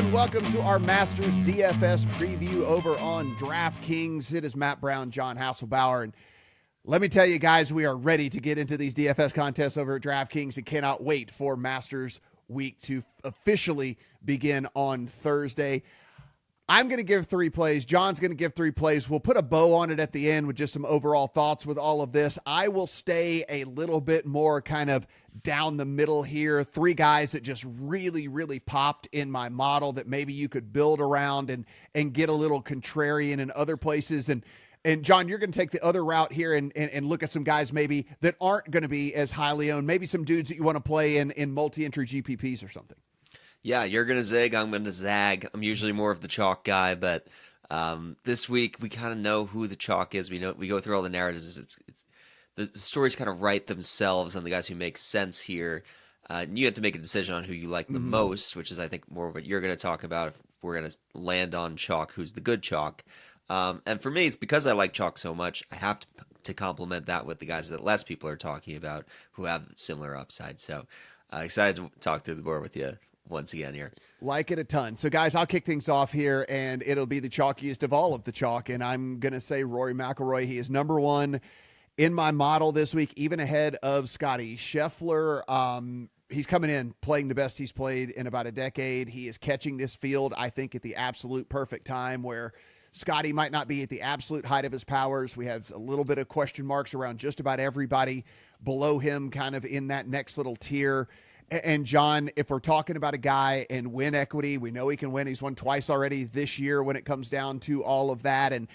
and welcome to our Masters DFS preview over on DraftKings. It is Matt Brown, John Haslbauer, and let me tell you guys, we are ready to get into these DFS contests over at DraftKings and cannot wait for Masters Week to officially begin on Thursday. I'm going to give 3 plays. John's going to give 3 plays. We'll put a bow on it at the end with just some overall thoughts with all of this. I will stay a little bit more kind of down the middle here. 3 guys that just really, really popped in my model that maybe you could build around and get a little contrarian in other places. And John, you're going to take the other route here and look at some guys maybe that aren't going to be as highly owned, maybe some dudes that you want to play in multi-entry GPPs or something. Yeah, you're going to zig, I'm going to zag. I'm usually more of the chalk guy, but this week we kind of know who the chalk is. We go through all the narratives. It's the stories kind of write themselves on the guys who make sense here. And you have to make a decision on who you like the most, which is, I think, more of what you're going to talk about if we're going to land on chalk, who's the good chalk. And for me, it's because I like chalk so much, I have to complement that with the guys that less people are talking about who have similar upside. So excited to talk through the board with you once again here. Like it a ton. So, guys, I'll kick things off here, and it'll be the chalkiest of all of the chalk, and I'm going to say Rory McIlroy. He is number 1 in my model this week, even ahead of Scotty Scheffler. He's coming in playing the best he's played in about a decade. He is catching this field, I think, at the absolute perfect time where Scotty might not be at the absolute height of his powers. We have a little bit of question marks around just about everybody below him, kind of in that next little tier. And John, if we're talking about a guy in win equity, we know he can win. He's won twice already this year when it comes down to all of that. And,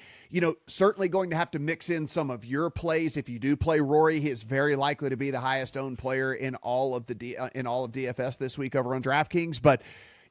certainly going to have to mix in some of your plays. If you do play Rory, he is very likely to be the highest owned player in all of DFS this week over on DraftKings. But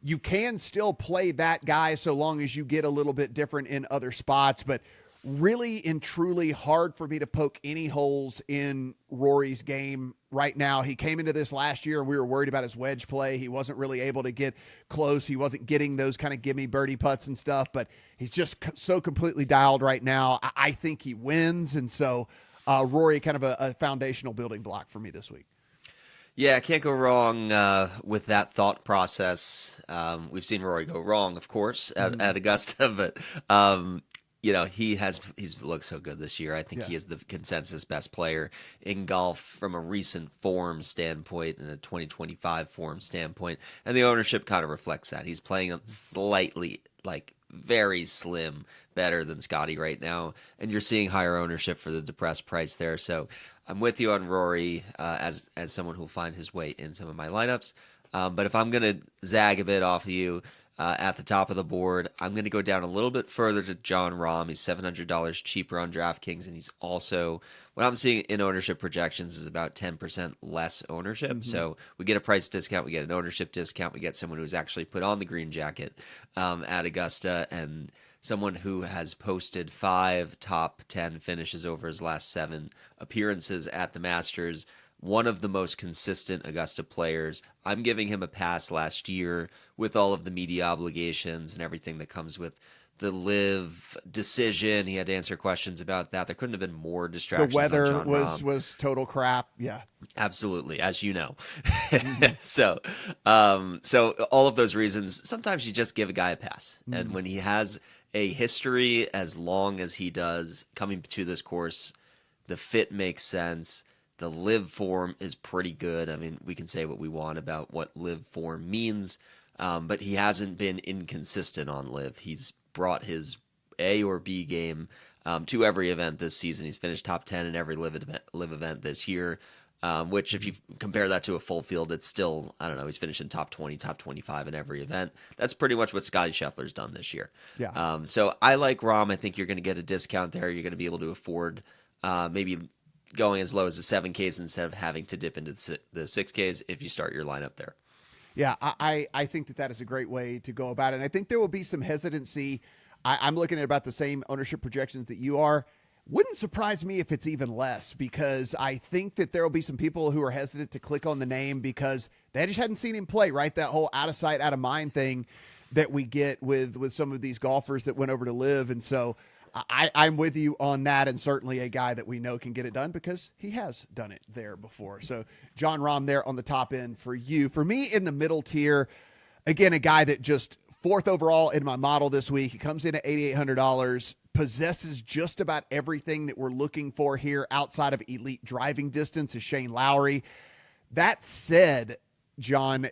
you can still play that guy so long as you get a little bit different in other spots. But really and truly hard for me to poke any holes in Rory's game right now. He came into this last year and we were worried about his wedge play. He wasn't really able to get close. He wasn't getting those kind of gimme birdie putts and stuff, but he's just so completely dialed right now. I think he wins. And so Rory, kind of a foundational building block for me this week. Yeah, can't go wrong with that thought process. We've seen Rory go wrong, of course, at Augusta, but he's looked so good this year. I think he is the consensus best player in golf from a recent form standpoint and a 2025 form standpoint. And the ownership kind of reflects that. He's playing slightly, very slim better than Scotty right now. And you're seeing higher ownership for the depressed price there. So I'm with you on Rory as someone who will find his way in some of my lineups. But if I'm going to zag a bit off of you, at the top of the board, I'm going to go down a little bit further to Jon Rahm. He's $700 cheaper on DraftKings, and he's also, what I'm seeing in ownership projections is about 10% less ownership. So we get a price discount, we get an ownership discount, we get someone who's actually put on the green jacket at Augusta, and someone who has posted 5 top 10 finishes over his last 7 appearances at the Masters. One of the most consistent Augusta players. I'm giving him a pass last year with all of the media obligations and everything that comes with the live decision. He had to answer questions about that. There couldn't have been more distractions. The weather on Jon Rahm. was total crap. Yeah, absolutely, as you know. So all of those reasons, sometimes you just give a guy a pass. And when he has a history as long as he does coming to this course, the fit makes sense. The live form is pretty good. I mean, we can say what we want about what live form means, but he hasn't been inconsistent on live. He's brought his A or B game to every event this season. He's finished top 10 in every live event this year, which if you compare that to a full field, it's still, I don't know, he's finishing top 20, top 25 in every event. That's pretty much what Scotty Scheffler's done this year. Yeah. So I like Rahm. I think you're going to get a discount there. You're going to be able to afford maybe going as low as the 7Ks instead of having to dip into the 6Ks if you start your lineup there. Yeah, I think that is a great way to go about it. And I think there will be some hesitancy. I'm looking at about the same ownership projections that you are. Wouldn't surprise me if it's even less, because I think that there will be some people who are hesitant to click on the name because they just hadn't seen him play, right? That whole out of sight, out of mind thing that we get with some of these golfers that went over to live. And so I'm with you on that, and certainly a guy that we know can get it done because he has done it there before. So Jon Rahm there on the top end for you. For me in the middle tier, again, a guy that just 4th overall in my model this week. He comes in at $8,800, possesses just about everything that we're looking for here outside of elite driving distance is Shane Lowry. That said, John,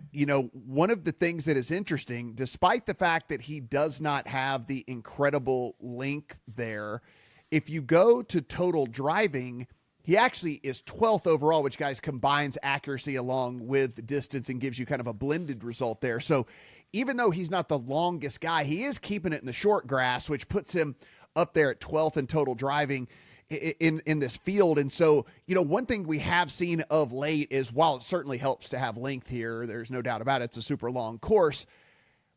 one of the things that is interesting, despite the fact that he does not have the incredible length there, if you go to total driving, he actually is 12th overall, which, guys, combines accuracy along with distance and gives you kind of a blended result there. So even though he's not the longest guy, he is keeping it in the short grass, which puts him up there at 12th in total driving in this field. And so, one thing we have seen of late is, while it certainly helps to have length here, there's no doubt about it, it's a super long course,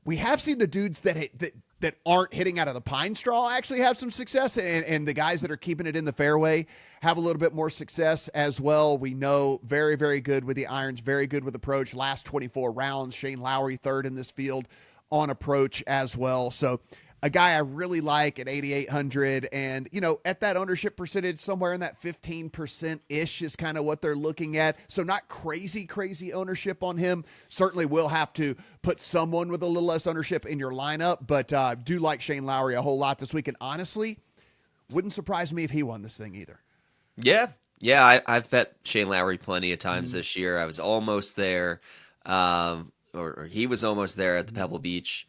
we have seen the dudes that aren't hitting out of the pine straw actually have some success, and the guys that are keeping it in the fairway have a little bit more success as well. We know very, very good with the irons, very good with approach. Last 24 rounds, Shane Lowry 3rd in this field on approach as well. So a guy I really like at 8,800, and at that ownership percentage, somewhere in that 15%-ish is kind of what they're looking at. So not crazy ownership on him. Certainly will have to put someone with a little less ownership in your lineup, but do like Shane Lowry a whole lot this week, and honestly, wouldn't surprise me if he won this thing either. Yeah, I've bet Shane Lowry plenty of times this year. I was almost there, or he was almost there at the Pebble Beach,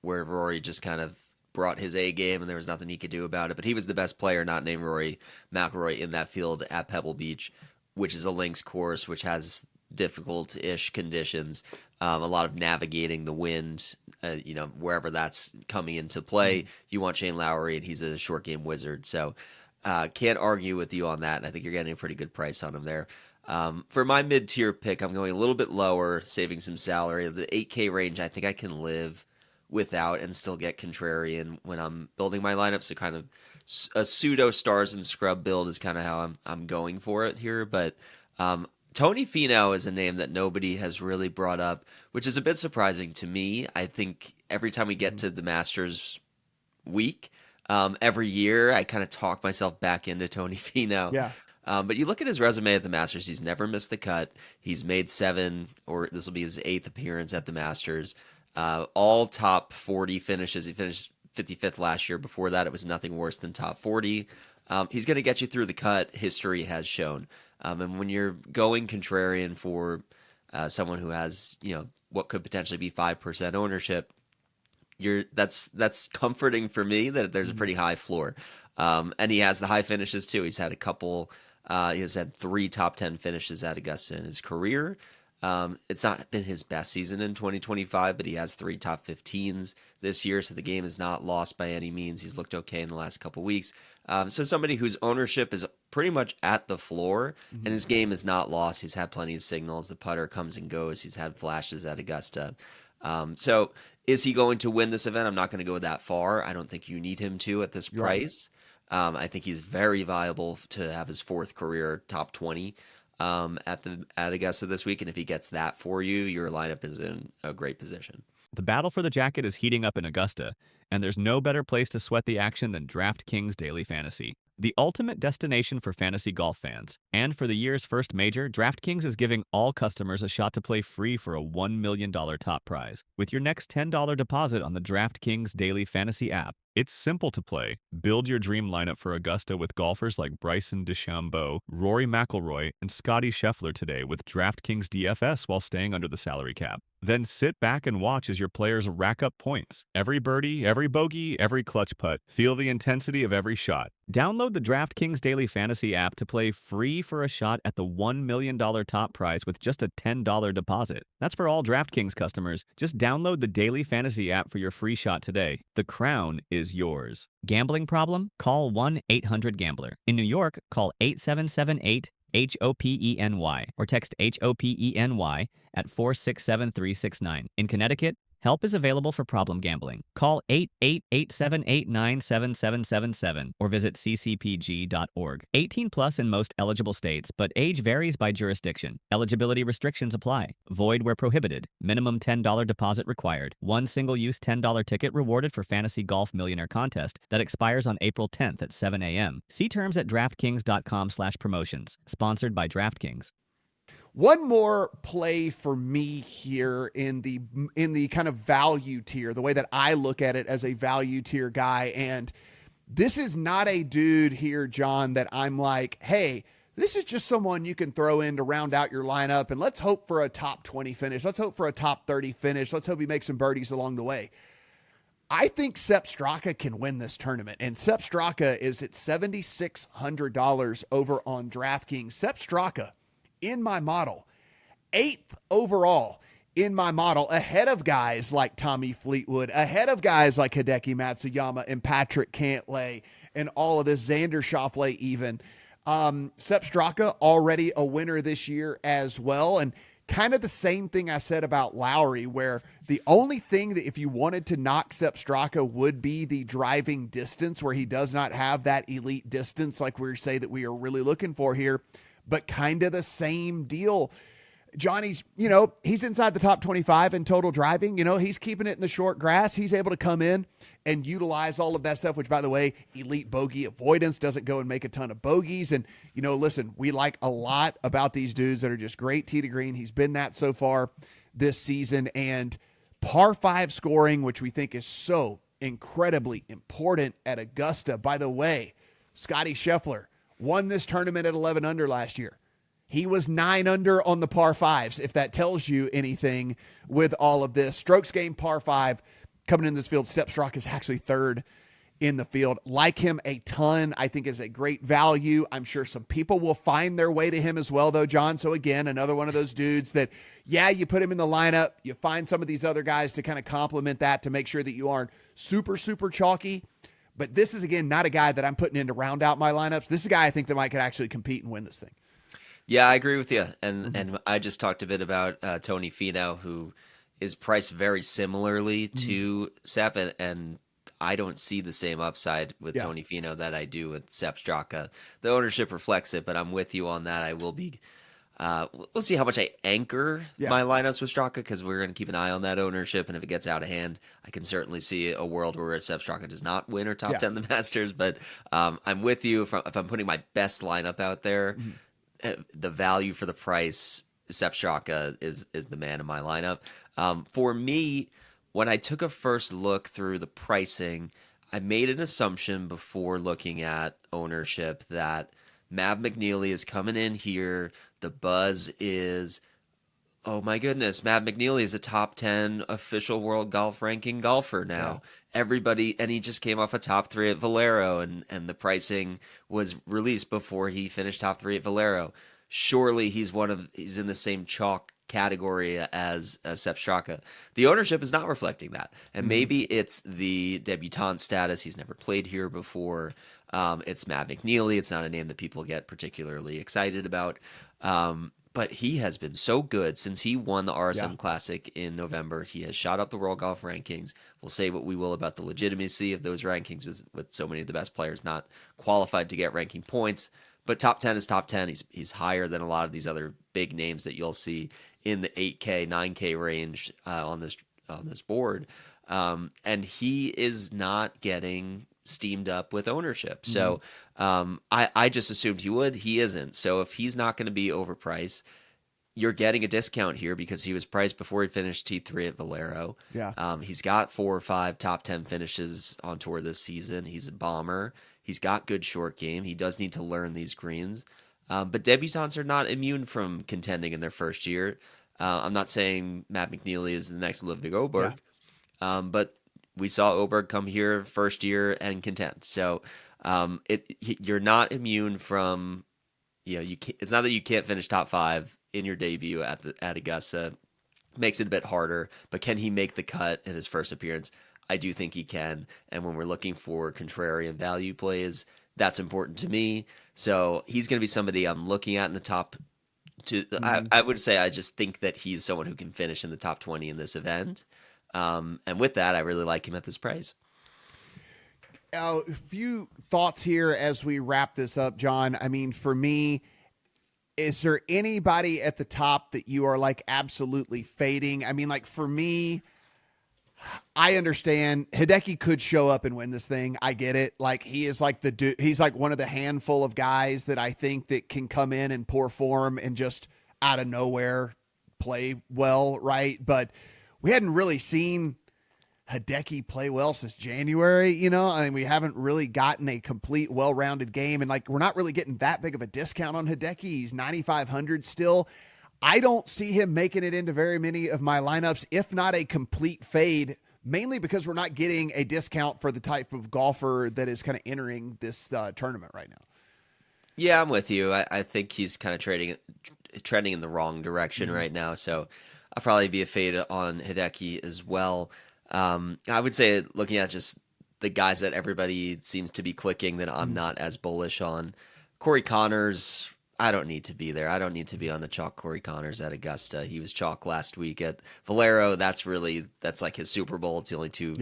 where Rory just kind of brought his A game and there was nothing he could do about it. But he was the best player, not named Rory McIlroy, in that field at Pebble Beach, which is a links course, which has difficult-ish conditions, a lot of navigating the wind, wherever that's coming into play. You want Shane Lowry, and he's a short game wizard. So can't argue with you on that, and I think you're getting a pretty good price on him there. For my mid-tier pick, I'm going a little bit lower, saving some salary. The 8K range, I think I can live without and still get Contrarian when I'm building my lineup. So kind of a pseudo stars and scrub build is kind of how I'm going for it here. But Tony Finau is a name that nobody has really brought up, which is a bit surprising to me. I think every time we get to the Masters week, every year I kind of talk myself back into Tony Finau. Yeah. But you look at his resume at the Masters, he's never missed the cut. He's made 7, or this will be his 8th appearance at the Masters. All top 40 finishes. He finished 55th last year. Before that, it was nothing worse than top 40. He's going to get you through the cut, history has shown. And when you're going Contrarian for someone who has, what could potentially be 5% ownership, that's comforting for me that there's a pretty high floor. And he has the high finishes too. He's had a couple. He has had 3 top 10 finishes at Augusta in his career. It's not been his best season in 2025, but he has 3 top 15s this year, so the game is not lost by any means. He's looked okay in the last couple weeks. So somebody whose ownership is pretty much at the floor, and his game is not lost. He's had plenty of signals. The putter comes and goes. He's had flashes at Augusta. So is he going to win this event? I'm not going to go that far. I don't think you need him to at this price. I think he's very viable to have his 4th career top 20 at Augusta this week, and if he gets that for you, your lineup is in a great position. The battle for the jacket is heating up in Augusta, and there's no better place to sweat the action than DraftKings Daily Fantasy, the ultimate destination for fantasy golf fans. And for the year's first major, DraftKings is giving all customers a shot to play free for a $1 million top prize with your next $10 deposit on the DraftKings Daily Fantasy app. It's simple to play. Build your dream lineup for Augusta with golfers like Bryson DeChambeau, Rory McIlroy, and Scottie Scheffler today with DraftKings DFS while staying under the salary cap. Then sit back and watch as your players rack up points. Every birdie, every bogey, every clutch putt. Feel the intensity of every shot. Download the DraftKings Daily Fantasy app to play free for a shot at the $1 million top prize with just a $10 deposit. That's for all DraftKings customers. Just download the Daily Fantasy app for your free shot today. The crown is yours. Gambling problem? Call 1-800-GAMBLER. In New York, call 8778-HOPENY or text HOPENY at 467-369. In Connecticut, help is available for problem gambling. Call 888-789-7777 or visit ccpg.org. 18 plus in most eligible states, but age varies by jurisdiction. Eligibility restrictions apply. Void where prohibited. Minimum $10 deposit required. One single-use $10 ticket rewarded for Fantasy Golf Millionaire Contest that expires on April 10th at 7 a.m. See terms at DraftKings.com/promotions. Sponsored by DraftKings. One more play for me here in the kind of value tier, the way that I look at it as a value tier guy. And this is not a dude here, John, that I'm like, hey, this is just someone you can throw in to round out your lineup, and let's hope for a top 20 finish. Let's hope for a top 30 finish. Let's hope he makes some birdies along the way. I think Sepp Straka can win this tournament, and Sepp Straka is at $7,600 over on DraftKings. Sepp Straka, in my model, 8th overall in my model, ahead of guys like Tommy Fleetwood, ahead of guys like Hideki Matsuyama and Patrick Cantlay and all of this, Xander Schauffele even. Sepp Straka already a winner this year as well, and kind of the same thing I said about Lowry, where the only thing that if you wanted to knock Sepp Straka would be the driving distance, where he does not have that elite distance like we say that we are really looking for here, but kind of the same deal. Johnny's, he's inside the top 25 in total driving. He's keeping it in the short grass. He's able to come in and utilize all of that stuff, which, by the way, elite bogey avoidance, doesn't go and make a ton of bogeys. And, listen, we like a lot about these dudes that are just great tee to green. He's been that so far this season. And par 5 scoring, which we think is so incredibly important at Augusta. By the way, Scotty Scheffler won this tournament at 11 under last year. He was 9 under on the par 5s, if that tells you anything with all of this. Strokes gained par 5 coming in this field. Sepp Straka is actually 3rd in the field. Like him a ton. I think is a great value. I'm sure some people will find their way to him as well, though, John. So again, another one of those dudes that, you put him in the lineup. You find some of these other guys to kind of complement that to make sure that you aren't super, super chalky. But this is, again, not a guy that I'm putting in to round out my lineups. This is a guy I think that might could actually compete and win this thing. Yeah, I agree with you. And I just talked a bit about Tony Finau, who is priced very similarly to Sepp, and I don't see the same upside with Tony Finau that I do with Sepp Straka. The ownership reflects it, but I'm with you on that. I will be we'll see how much I anchor my lineups with Straka, because we're going to keep an eye on that ownership, and if it gets out of hand, I can certainly see a world where Sepp Straka does not win or top 10 the Masters. But I'm with you. If I'm putting my best lineup out there, the value for the price, Sepp Straka is the man in my lineup. For me, when I took a first look through the pricing, I made an assumption before looking at ownership that Mav McNealy is coming in here. The buzz is, oh my goodness, Mav McNealy is a top 10 official world golf ranking golfer now. Everybody, and he just came off a top 3 at Valero, and the pricing was released before he finished top 3 at Valero. Surely he's in the same chalk category as Sepp Straka. The ownership is not reflecting that, and maybe it's the debutant status. He's never played here before. It's Matt McNealy. It's not a name that people get particularly excited about. But he has been so good since he won the RSM Classic in November. He has shot up the world golf rankings. We'll say what we will about the legitimacy of those rankings with so many of the best players not qualified to get ranking points. But top 10 is top 10. He's higher than a lot of these other big names that you'll see in the 8K, 9K range on this board. And he is not getting steamed up with ownership. So I just assumed he would. He isn't. So if he's not going to be overpriced, you're getting a discount here because he was priced before he finished T3 at Valero. He's got 4 or 5 top 10 finishes on tour this season. He's a bomber. He's got good short game. He does need to learn these greens. But debutants are not immune from contending in their first year. I'm not saying Matt McNealy is the next Ludwig Åberg, but we saw Åberg come here first year and contend. So you're not immune from, it's not that you can't finish top 5 in your debut at Augusta. Makes it a bit harder, but can he make the cut in his first appearance? I do think he can. And when we're looking for contrarian value plays, that's important to me. So he's going to be somebody I'm looking at in the top two. I would say I just think that he's someone who can finish in the top 20 in this event. And with that, I really like him at this price. A few thoughts here as we wrap this up, John. I mean, for me, is there anybody at the top that you are like absolutely fading? I mean, like for me, I understand Hideki could show up and win this thing. I get it. Like he is like the dude. He's like one of the handful of guys that I think that can come in and pour form and just out of nowhere play well, right? But we hadn't really seen Hideki play well since January, you know. I mean, we haven't really gotten a complete, well-rounded game, and like we're not really getting that big of a discount on Hideki. He's 9,500 still. I don't see him making it into very many of my lineups, if not a complete fade, mainly because we're not getting a discount for the type of golfer that is kind of entering this tournament right now. Yeah, I'm with you. I think he's kind of trending in the wrong direction right now, so I'll probably be a fade on Hideki as well. I would say, looking at just the guys that everybody seems to be clicking that I'm not as bullish on, Corey Connors, I don't need to be there. I don't need to be on the chalk Corey Connors at Augusta. He was chalk last week at Valero. That's like his Super Bowl. It's the only two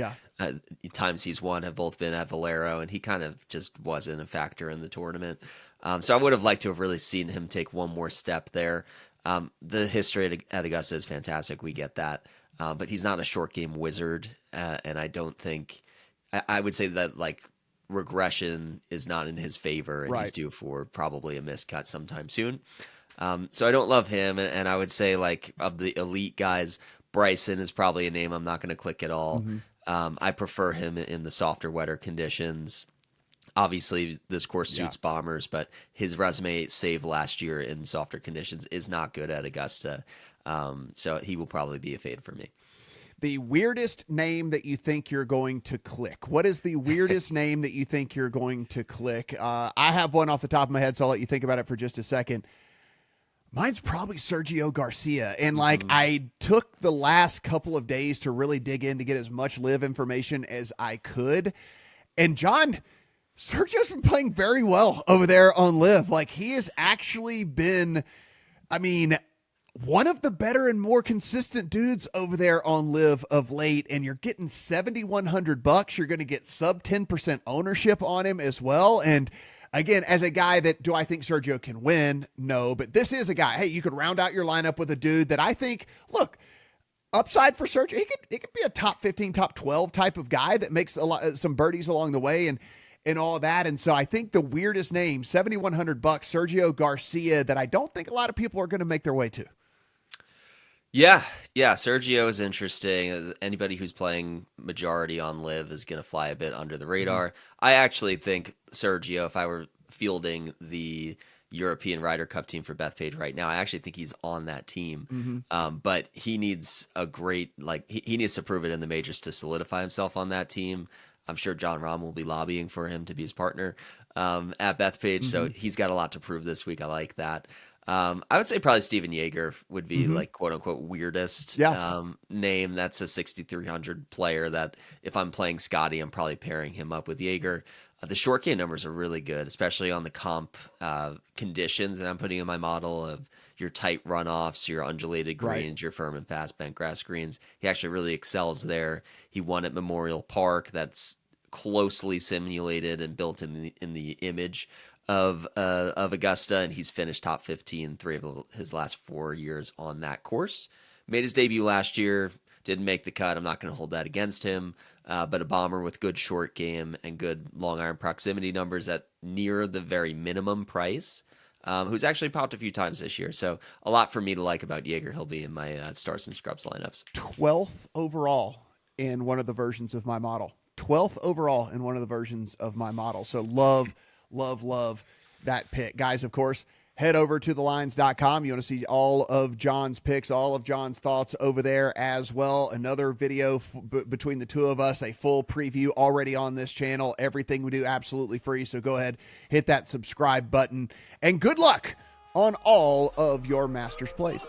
times he's won have both been at Valero, and he kind of just wasn't a factor in the tournament. So I would have liked to have really seen him take one more step there. The history at Augusta is fantastic. We get that. But he's not a short game wizard. And I don't think, I would say that like regression is not in his favor, and he's due for probably a miscut sometime soon. So I don't love him. And I would say, like, of the elite guys, Bryson is probably a name I'm not going to click at all. I prefer him in the softer, wetter conditions. Obviously, this course suits bombers, but his resume save last year in softer conditions is not good at Augusta. So he will probably be a fade for me. The weirdest name that you think you're going to click. What is the weirdest name that you think you're going to click? I have one off the top of my head, so I'll let you think about it for just a second. Mine's probably Sergio Garcia. And like, I took the last couple of days to really dig in to get as much live information as I could. And John, Sergio's been playing very well over there on live. Like, he has actually been, I mean, one of the better and more consistent dudes over there on live of late, and you're getting $7,100. You're going to get sub 10% ownership on him as well. And again, as a guy that, do I think Sergio can win? No, but this is a guy, hey, you could round out your lineup with a dude that I think, look, upside for Sergio, he could be a top 15, top 12 type of guy that makes some birdies along the way and all of that. And so I think the weirdest name, $7,100, Sergio Garcia, that I don't think a lot of people are going to make their way to. Yeah, Sergio is interesting. Anybody who's playing majority on live is going to fly a bit under the radar. I actually think Sergio, if I were fielding the European Ryder Cup team for Bethpage right now, I actually think he's on that team. But he needs he needs to prove it in the majors to solidify himself on that team. I'm sure Jon Rahm will be lobbying for him to be his partner at Bethpage, so he's got a lot to prove this week. I like that. I would say probably Steven Yeager would be like quote unquote weirdest name. That's a 6,300 player that if I'm playing Scotty, I'm probably pairing him up with Yeager. The short game numbers are really good, especially on the comp conditions that I'm putting in my model of your tight runoffs, your undulated greens, your firm and fast bent grass greens. He actually really excels there. He won at Memorial Park. That's closely simulated and built in the image of Augusta, and he's finished top 15 3 of his last 4 years on that course. Made his debut last year, didn't make the cut. I'm not going to hold that against him, but a bomber with good short game and good long iron proximity numbers at near the very minimum price, who's actually popped a few times this year. So a lot for me to like about Yeager. He'll be in my Stars and Scrubs lineups. 12th overall in one of the versions of my model. 12th overall in one of the versions of my model. So love that pick. Guys, of course, head over to thelines.com. You want to see all of John's picks, all of John's thoughts over there as well. Another video between the two of us, a full preview already on this channel. Everything we do absolutely free. So go ahead, hit that subscribe button, and good luck on all of your Masters plays.